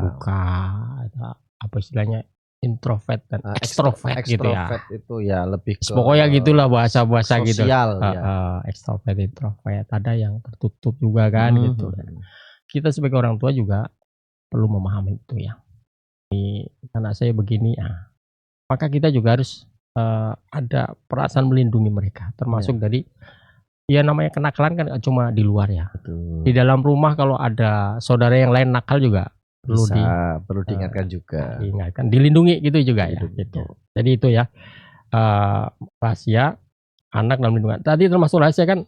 Ada apa istilahnya, introvert dan extrovert gitu ya. Extrovert itu ya lebih ke pokoknya gitulah bahasa-bahasa gitu. Sosial Extrovert, introvert. Ada yang tertutup juga kan gitu. Kita sebagai orang tua juga perlu memahami itu ya. Anak saya begini, maka kita juga harus ada perasaan melindungi mereka, termasuk dari namanya kenakalan kan cuma di luar ya. Betul. Di dalam rumah kalau ada saudara yang lain nakal juga perlu diingatkan juga. Diingatkan, dilindungi gitu juga ya. Gitu. Jadi itu ya rahasia anak dalam lindungan. Tadi termasuk rahasia kan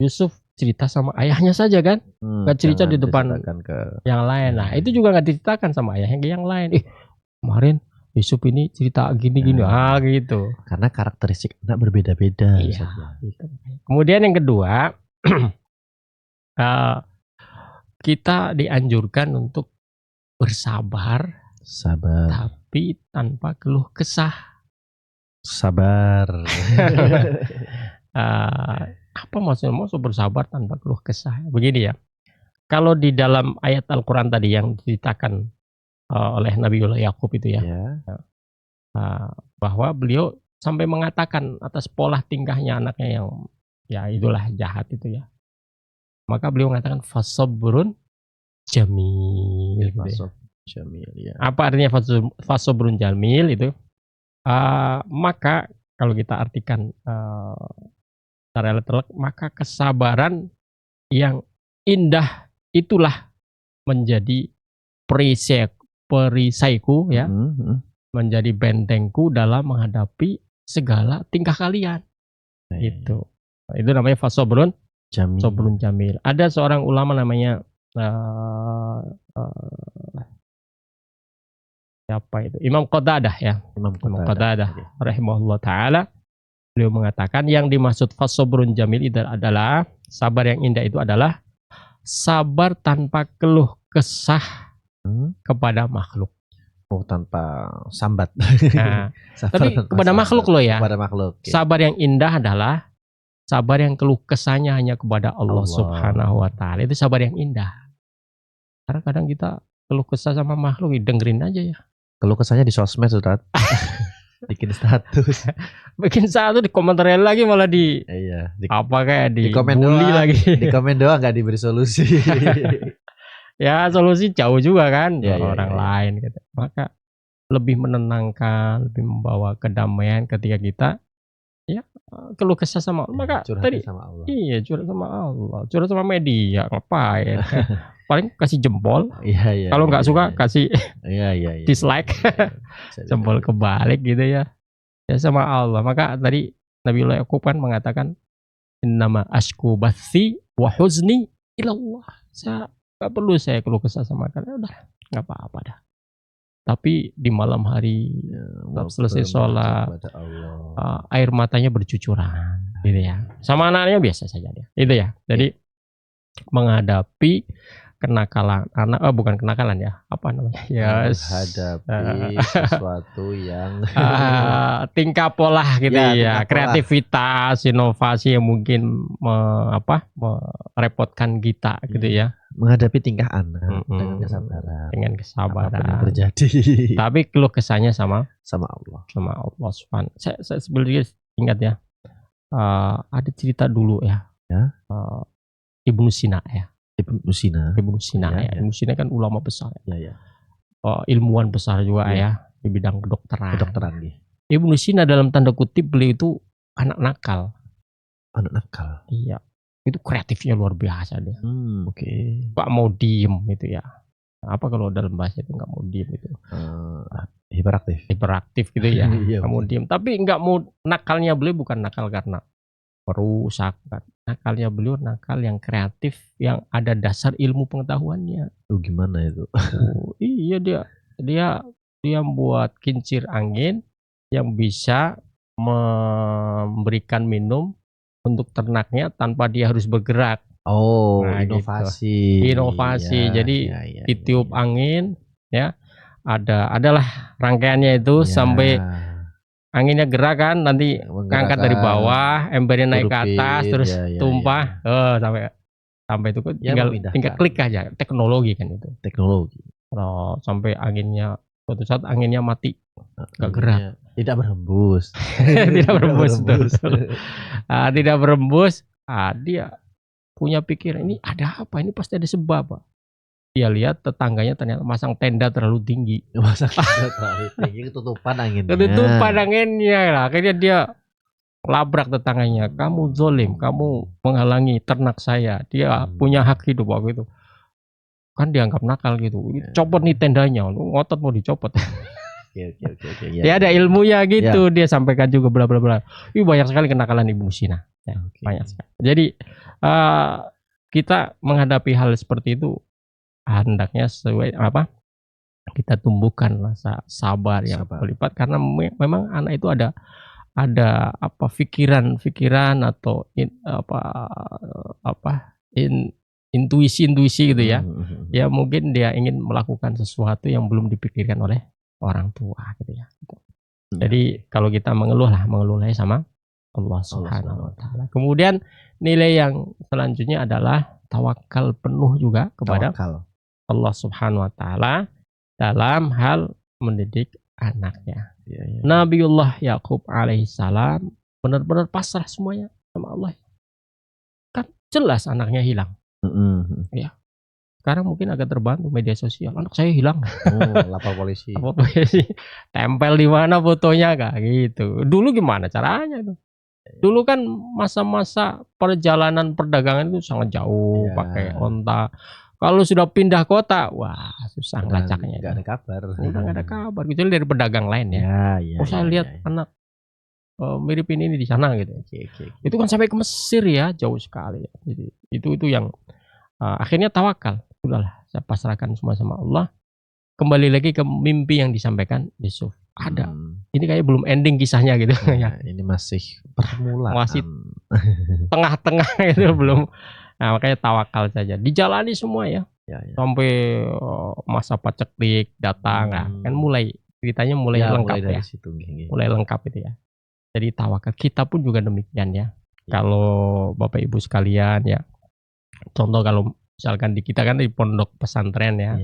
Yusuf cerita sama ayahnya saja kan, nggak cerita di depan yang lain. Nah itu juga nggak diceritakan sama ayahnya yang lain. Kemarin Yusuf ini cerita gini-gini, gitu. Karena karakteristik anak berbeda-beda. Iya. Gitu. Kemudian yang kedua, kita dianjurkan untuk bersabar, tapi tanpa keluh kesah. Sabar. Apa maksudnya bersabar tanpa keluh kesah? Begini ya. Kalau di dalam ayat Al-Quran tadi yang diceritakan oleh Nabiullah Yakub itu ya, bahwa beliau sampai mengatakan atas pola tingkahnya anaknya yang ya itulah jahat itu ya, maka beliau mengatakan fasabrun jamil gitu ya. Apa artinya fasabrun jamil itu? Maka kalau kita artikan secara literal, maka kesabaran yang indah itulah menjadi perisaiku ya, menjadi bentengku dalam menghadapi segala tingkah kalian. Itu Itu namanya fasobrun Jamil. sobrun jamil. Ada seorang ulama namanya siapa itu? Imam Qatadah ya. Imam Imam Qatadah. Qatadah rahimahullah taala. Beliau mengatakan yang dimaksud fasobrun jamil itu adalah sabar yang indah itu adalah sabar tanpa keluh kesah kepada makhluk. Oh, tanpa sambat. Nah, tapi kepada makhluk loh ya. Kepada makhluk. Okay. Sabar yang indah adalah sabar yang keluh kesahnya hanya kepada Allah Subhanahu wa taala. Itu sabar yang indah. Karena kadang kita keluh kesah sama makhluk, dengerin aja ya. Keluh kesahnya di sosmed, Ustaz. Bikin status. Bikin satu di komentar lagi malah di iya, apa kayak di komen bully doang, lagi. Di komen doang nggak diberi solusi. Ya solusi jauh juga kan ya, orang lain gitu. Maka lebih menenangkan, lebih membawa kedamaian ketika kita ya keluh kesah sama Allah. Maka tadi sama Allah. Iya, curhat sama Allah, curhat sama media ngapain? Paling kasih jempol. Iya. Kalau nggak suka kasih dislike. Jempol kebalik gitu ya. Ya sama Allah. Maka tadi Nabiullah Yaqub kan mengatakan innama ashku bathi wa huzni ilallah. Gak perlu saya keluh kesah sama kalian, udah nggak apa-apa dah. Tapi di malam hari selesai sholat air matanya bercucuran gitu ya. Sama anaknya biasa saja dia. Itu ya. Jadi menghadapi kenakalan anak, bukan kenakalan ya, apa namanya? Ya, menghadapi sesuatu yang tingkah pola gitu ya, kreativitas, inovasi yang mungkin merepotkan kita gitu ya. Menghadapi tingkah anak dengan kesabaran. Dengan kesabaran. Apapun yang terjadi. Tapi keluh kesahnya sama Allah. Sama Allah Subhanahu. Saya sebenarnya ingat ya. Ada cerita dulu ya. Ibnu Sina ya. Ibnu Sina ya. Ibnu Sina kan ulama besar. Ya. Ilmuwan besar juga ya di bidang kedokteran. Ya. Ibnu Sina dalam tanda kutip beliau itu anak nakal. Anak nakal. Iya. Itu kreatifnya luar biasa dia. Oke. Pak mau diem gitu ya. Apa kalau dalam bahasa itu nggak mau diem gitu? Hiperaktif gitu ya. Nggak mau diem. Tapi nggak mau, nakalnya beliau bukan nakal karena merusak. Nakalnya beliau nakal yang kreatif, yang ada dasar ilmu pengetahuannya. Gimana itu? Iya dia buat kincir angin yang bisa memberikan minum untuk ternaknya tanpa dia harus bergerak. Inovasi. Gitu. Inovasi. Jadi ditiup angin ya. Adalah rangkaiannya itu sampai anginnya gerak kan, nanti ngangkat dari bawah, embernya naik ke atas terus tumpah. Sampai itu tinggal klik aja. Teknologi kan itu. Teknologi. Kalau sampai anginnya suatu saat anginnya mati, nggak gerak. Tidak berhembus. Tidak berhembus. Tidak berhembus. Dia punya pikiran, ini ada apa? Ini pasti ada sebab, Pak. Dia lihat tetangganya ternyata masang tenda terlalu tinggi. Masang tenda terlalu tinggi, ketutupan anginnya. Ketutupan anginnya lah. Akhirnya dia labrak tetangganya. Kamu zolim, kamu menghalangi ternak saya. Dia punya hak hidup waktu itu. Kan dianggap nakal gitu. Copot nih tendanya, ngotot mau dicopot. Oke. Dia ada ilmunya gitu. Dia sampaikan juga bla bla bla. Banyak sekali kenakalan Ibnu Sina. Banyak sekali. Jadi kita menghadapi hal seperti itu hendaknya sesuai kita tumbuhkan rasa sabar yang berlipat, karena memang anak itu ada pikiran atau intuisi gitu ya. Ya mungkin dia ingin melakukan sesuatu yang belum dipikirkan oleh orang tua gitu ya. Jadi kalau kita mengeluhnya sama Allah Subhanahu wa taala. Kemudian nilai yang selanjutnya adalah tawakal penuh juga kepada Allah Subhanahu wa taala dalam hal mendidik anaknya. Nabiullah Yaqub alaihissalam benar-benar pasrah semuanya sama Allah. Kan jelas anaknya hilang. Ya. Sekarang mungkin agak terbantu media sosial. Anak saya hilang. Lapor polisi. Tempel di mana fotonya kak gitu. Dulu gimana caranya itu? Dulu kan masa-masa perjalanan perdagangan itu sangat jauh, pakai onta. Kalau sudah pindah kota, wah susah ngelacaknya. Gak ada kabar. Udah gak ada kabar. Kecuali dari pedagang lain ya. Saya lihat anak mirip ini di sana gitu. Itu kan sampai ke Mesir ya, jauh sekali ya. Jadi itu yang akhirnya tawakal. Sudahlah, saya pasrahkan semua sama Allah. Kembali lagi ke mimpi yang disampaikan Yusuf. Ada. Ini kayak belum ending kisahnya gitu. Ya, ini masih permulaan. Masih tengah-tengah itu belum. Nah, makanya tawakal saja. Dijalani semua ya. Sampai masa paceklik datang. Nah, kan mulai ceritanya mulai lengkap mulai ya. Situ, mulai lengkap itu ya. Jadi tawakal. Kita pun juga demikian ya. Kalau Bapak Ibu sekalian ya. Contoh kalau misalkan di kita kan di pondok pesantren ya.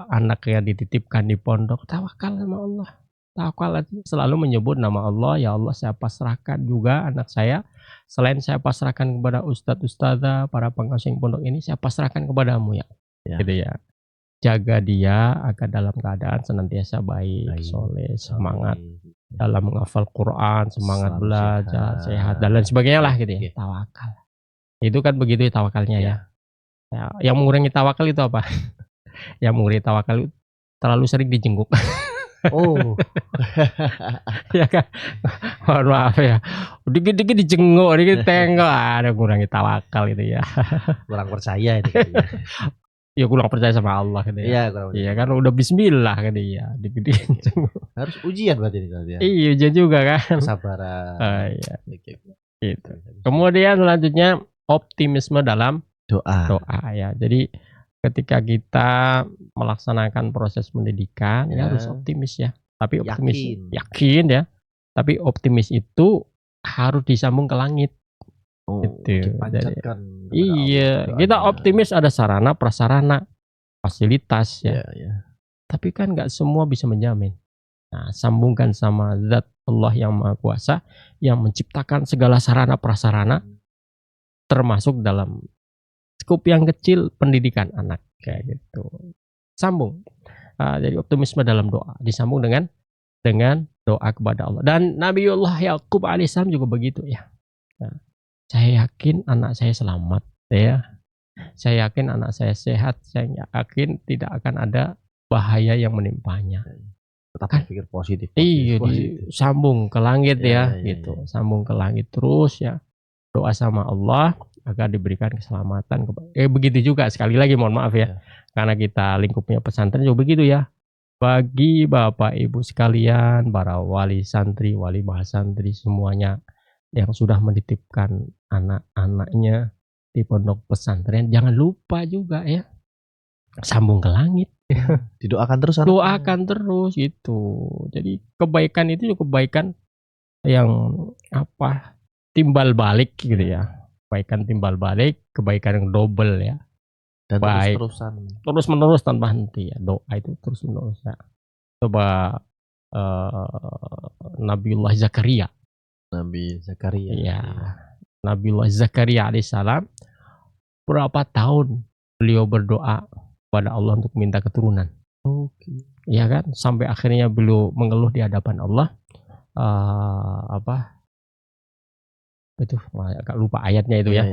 Anak yang dititipkan di pondok, tawakal sama Allah. Tawakal selalu menyebut nama Allah. Ya Allah, saya pasrahkan juga anak saya. Selain saya pasrahkan kepada ustadz ustadzah, para pengasuh pondok ini, saya pasrahkan kepadamu ya. Gitu ya. Jaga dia agar dalam keadaan senantiasa baik, soleh, semangat dalam menghafal Quran, semangat belajar, sehat dan lain sebagainya lah gitu ya. Tawakal. Itu kan begitu ya tawakalnya ya. Yang mengurangi tawakal itu apa? Yang mengurangi tawakal itu terlalu sering dijenguk. Oh. Ya kan. Mohon maaf ya. Dikit-dikit dijenguk, dikit tenggok, ada mengurangi tawakal gitu ya. Kurang percaya itu. Ya kurang percaya sama Allah gitu ya. Iya kan udah bismillah kan ya. Dikit-dikit harus ujian berarti ini ya. Iya, ujian juga kan. Kesabaran. Iya. Gitu. Kemudian selanjutnya optimisme dalam doa ya. Jadi ketika kita melaksanakan proses pendidikan ya harus optimis ya. Tapi optimis yakin ya. Tapi optimis itu harus disambung ke langit. Gitu. Jadi, iya, kita optimis ada sarana prasarana, fasilitas ya. Tapi kan nggak semua bisa menjamin. Nah, sambungkan sama zat Allah yang Maha Kuasa yang menciptakan segala sarana prasarana, termasuk dalam skup yang kecil pendidikan anak kayak gitu. Sambung. Jadi optimisme dalam doa disambung dengan doa kepada Allah. Dan Nabiullah Yakub alaihissalam juga begitu ya. Nah, saya yakin anak saya selamat ya. Saya yakin anak saya sehat. Saya yakin tidak akan ada bahaya yang menimpanya. Tetap berpikir positif. Iya, sambung ke langit gitu. Sambung ke langit terus ya. Doa sama Allah agar diberikan keselamatan. Begitu juga sekali lagi mohon maaf ya. Karena kita lingkupnya pesantren juga begitu ya. Bagi Bapak Ibu sekalian, para wali santri, wali mahasantri semuanya yang sudah menitipkan anak-anaknya di pondok pesantren, jangan lupa juga ya sambung ke langit. Didoakan terus. Doakan terus itu. Jadi kebaikan itu juga kebaikan yang timbal balik gitu ya. Kebaikan timbal balik, kebaikan yang double ya. Dan baik terus menerus tanpa henti ya. Doa itu terus menerus ya. Coba Nabiullah Zakaria. Ya. Nabiullah Zakaria alaihissalam berapa tahun beliau berdoa pada Allah untuk minta keturunan. Ya kan, sampai akhirnya beliau mengeluh di hadapan Allah. Itu agak lupa ayatnya itu ya.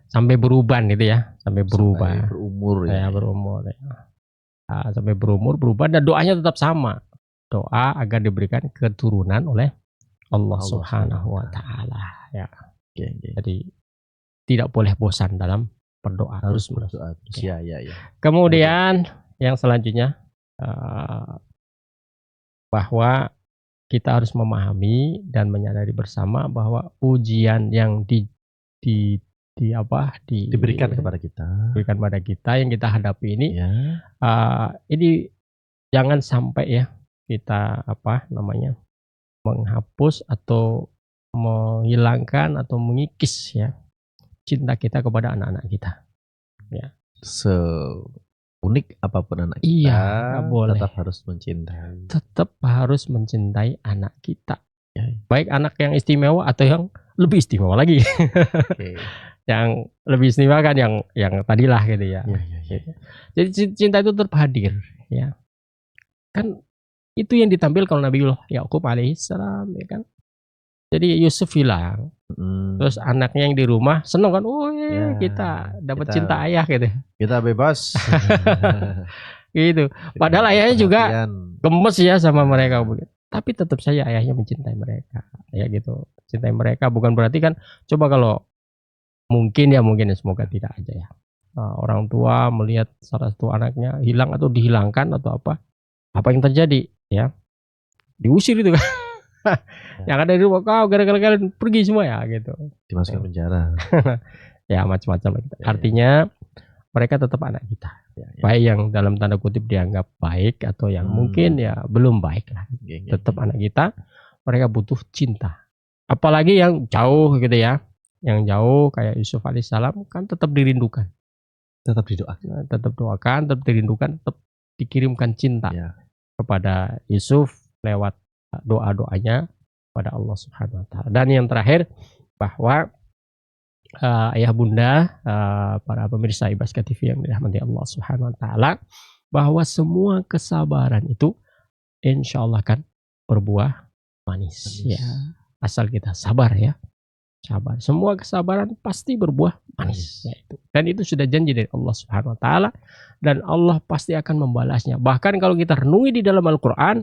Sampai beruban gitu ya, sampai berubah. Berumur ya. Berumur ya. Sampai berubah dan doanya tetap sama. Doa agar diberikan keturunan oleh Allah Subhanahu wa taala ya. Jadi tidak boleh bosan dalam berdoa, harus berdoa. Ya. Kemudian yang selanjutnya bahwa kita harus memahami dan menyadari bersama bahwa ujian yang diberikan kepada kita yang kita hadapi ini ini jangan sampai ya kita menghapus atau menghilangkan atau mengikis ya cinta kita kepada anak-anak kita ya. Unik apapun anak kita, boleh. Tetap harus mencintai anak kita baik anak yang istimewa atau yang lebih istimewa lagi. Yang lebih istimewa kan yang tadilah gitu ya. Jadi cinta itu terhadir ya kan. Itu yang ditampilkan oleh Nabiullah Yakub alaihissalam ya kan. Jadi Yusuf hilang. Terus anaknya yang di rumah senang kan. Kita dapat cinta ayah gitu. Kita bebas. Gitu. Padahal ayahnya juga gemes ya sama mereka. tapi tetap saja ayahnya mencintai mereka, ya gitu. Cintai mereka bukan berarti kan, coba kalau mungkin ya semoga tidak aja ya. Nah, orang tua melihat salah satu anaknya hilang atau dihilangkan atau apa yang terjadi ya? Diusir itu kan. Yang ada di rumah kau gara-gara kalian pergi semua ya gitu. Dimasukkan penjara. Ya macam-macam. Artinya mereka tetap anak kita. Baik yang dalam tanda kutip dianggap baik atau yang mungkin ya belum baik lah. Tetap anak kita. Mereka butuh cinta. Apalagi yang jauh gitu ya. Yang jauh kayak Yusuf alaihissalam kan tetap dirindukan. Tetap didoakan. Tetap doakan, tetap dirindukan, tetap dikirimkan cinta kepada Yusuf lewat doa-doanya pada Allah Subhanahu wa taala. Dan yang terakhir bahwa ayah bunda, para pemirsa Ibaska TV yang dirahmati Allah Subhanahu wa taala, bahwa semua kesabaran itu insya Allah kan berbuah manis. Ya. Asal kita sabar ya. Sabar. Semua kesabaran pasti berbuah manis. Dan itu sudah janji dari Allah Subhanahu wa taala, dan Allah pasti akan membalasnya. Bahkan kalau kita renungi di dalam Al-Qur'an,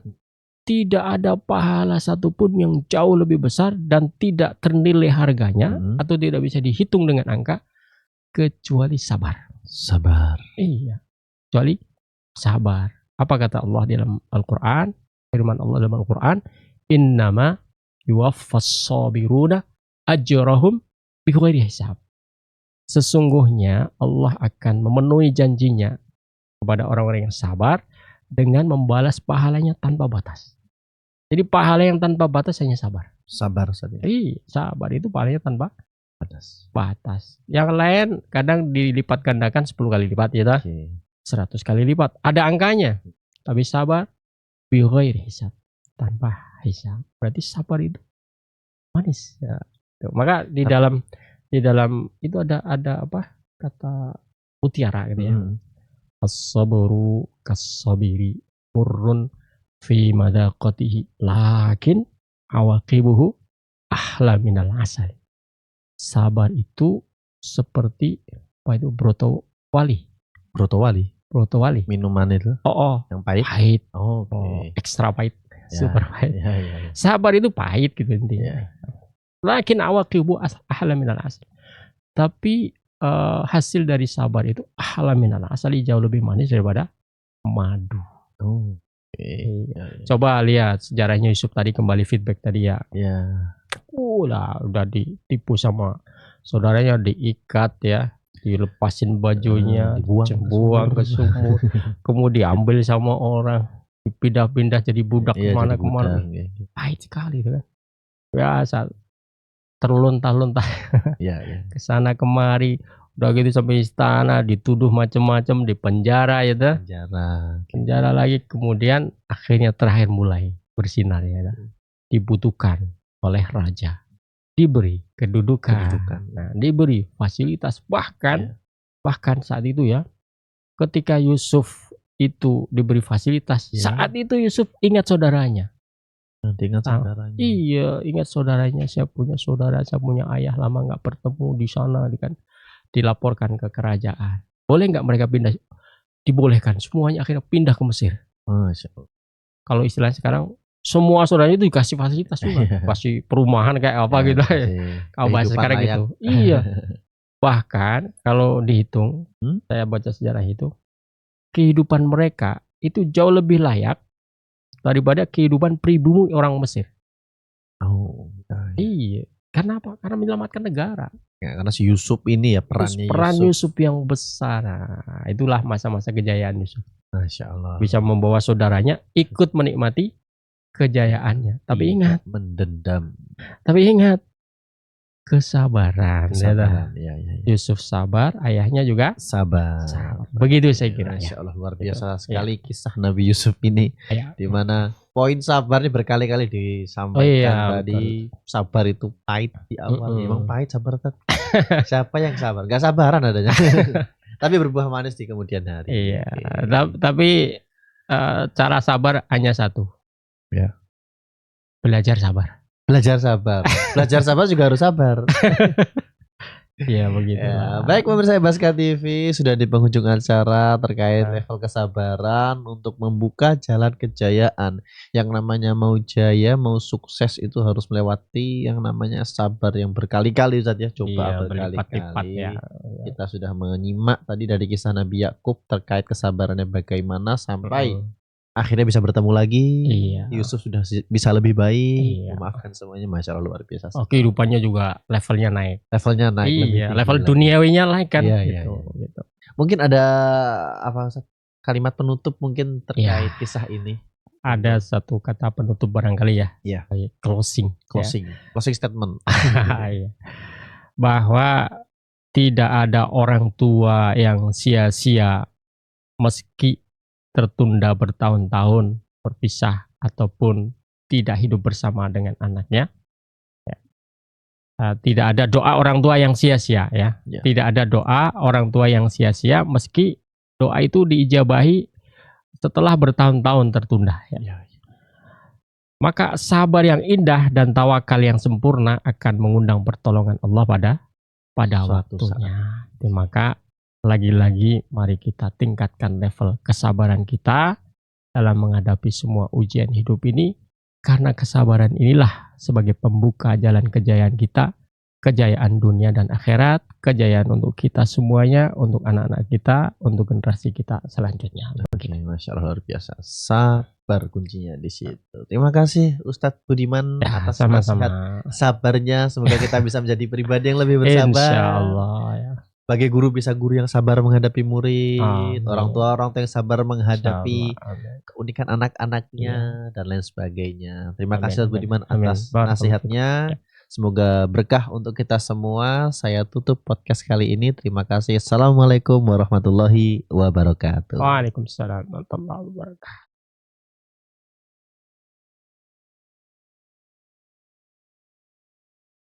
tidak ada pahala satupun yang jauh lebih besar dan tidak ternilai harganya atau tidak bisa dihitung dengan angka kecuali sabar. Sabar. Iya. Kecuali sabar. Apa kata Allah di dalam Al-Qur'an? Firman Allah dalam Al-Qur'an, "Innama yuwaffas sabiruna ajrahum bighairi hisab." Sesungguhnya Allah akan memenuhi janjinya kepada orang-orang yang sabar dengan membalas pahalanya tanpa batas. Jadi pahala yang tanpa batas hanya sabar. Sabar saja. Iya, sabar itu pahalanya tanpa batas. Yang lain kadang dilipat gandakan 10 kali lipat ya, 100 kali lipat. Ada angkanya. Tapi sabar bighairi hisab, tanpa hisab. Berarti sabar itu manis ya. Maka di dalam itu ada apa kata mutiara gitu ya. As-sabru kas-sabiri murrun fi madaqatihi lakin awaqibuhu ahla minal asal. Sabar itu seperti apa itu broto wali. Minuman itu. Yang pahit. Ekstra pahit. Super pahit. Sabar itu pahit gitu intinya. Lakin awaqibu ahla minal asal. Tapi hasil dari sabar itu ahla minal asal, jauh lebih manis daripada madu. Coba lihat sejarahnya Yusuf tadi, kembali feedback tadi ya. Udah ditipu sama saudaranya, diikat ya, dilepasin bajunya, dibuang ke sumur, kemudian diambil sama orang, dipindah-pindah jadi budak kemana-kemana. Pahit sekali itu kan. Biasa terlunta-lunta ke sana kemari. Udah gitu sampai istana, dituduh macam-macam, di penjara ya dah. Penjara lagi, kemudian akhirnya terakhir mulai bersinar ya dah. Dibutuhkan oleh raja, diberi kedudukan. Nah, diberi fasilitas, bahkan saat itu ya, ketika Yusuf itu diberi fasilitas, saat itu Yusuf ingat saudaranya. Iya, ingat saudaranya. Saya punya saudara, saya punya ayah lama nggak bertemu di sana, kan. Dilaporkan ke kerajaan. Boleh nggak mereka pindah? Dibolehkan. Semuanya akhirnya pindah ke Mesir. Kalau istilah sekarang, semua saudaranya itu dikasih fasilitas juga. Kasih perumahan kayak apa gitu. Kalau bahasa sekarang gitu. Iya. Bahkan kalau dihitung, saya baca sejarah itu, kehidupan mereka itu jauh lebih layak daripada kehidupan pribumi orang Mesir. Iya. Karena apa? Karena menyelamatkan negara. Karena si Yusuf ini ya peran Yusuf yang besar. Nah, itulah masa-masa kejayaan Yusuf. Masya Allah. Bisa membawa saudaranya ikut menikmati kejayaannya. Tapi ingat, mendendam. Tapi ingat, kesabaran. Ya. Yusuf sabar, ayahnya juga sabar. Begitu saya kira. Masya Allah, luar biasa sekali kisah Nabi Yusuf ini. Di mana poin sabarnya berkali-kali disampaikan tadi. Sabar itu pahit di awal. Emang pahit sabar tadi. Siapa yang sabar? Gak sabaran adanya. Tapi berbuah manis di kemudian hari. Iya. Tapi cara sabar hanya satu. Ya. Belajar sabar. Belajar sabar juga harus sabar. Ya begitulah. Baik pemirsa Baska TV, sudah di penghujung acara terkait level kesabaran untuk membuka jalan kejayaan. Yang namanya mau jaya, mau sukses itu harus melewati yang namanya sabar yang berkali-kali Ustaz ya. Coba berkali-kali. Ya. Kita sudah menyimak tadi dari kisah Nabi Yakub terkait kesabarannya bagaimana sampai akhirnya bisa bertemu lagi. Yusuf sudah bisa lebih baik. Memaafkan semuanya, Masya Allah, luar biasa. Kehidupannya juga levelnya naik. Lebih level duniawinya naik kan. Gitu. Mungkin ada kalimat penutup mungkin terkait kisah ini. Ada satu kata penutup barangkali ya. Closing statement. Bahwa tidak ada orang tua yang sia-sia meski tertunda bertahun-tahun berpisah ataupun tidak hidup bersama dengan anaknya. Tidak ada doa orang tua yang sia-sia ya. Tidak ada doa orang tua yang sia-sia meski doa itu diijabahi setelah bertahun-tahun tertunda ya. Maka sabar yang indah dan tawakal yang sempurna akan mengundang pertolongan Allah pada waktunya. Maka lagi-lagi mari kita tingkatkan level kesabaran kita dalam menghadapi semua ujian hidup ini, karena kesabaran inilah sebagai pembuka jalan kejayaan kita, kejayaan dunia dan akhirat, kejayaan untuk kita semuanya, untuk anak-anak kita, untuk generasi kita selanjutnya. Masya Allah, luar biasa. Sabar kuncinya di situ. Terima kasih Ustadz Budiman atas nasihat sabarnya. Semoga kita bisa menjadi pribadi yang lebih bersabar. Insya Allah ya. Bagi guru bisa guru yang sabar menghadapi murid, orang tua yang sabar menghadapi keunikan anak-anaknya dan lain sebagainya. Terima kasih Budiman atas nasihatnya. Semoga berkah untuk kita semua. Saya tutup podcast kali ini. Terima kasih. Assalamualaikum warahmatullahi wabarakatuh. Waalaikumsalam warahmatullahi wabarakatuh.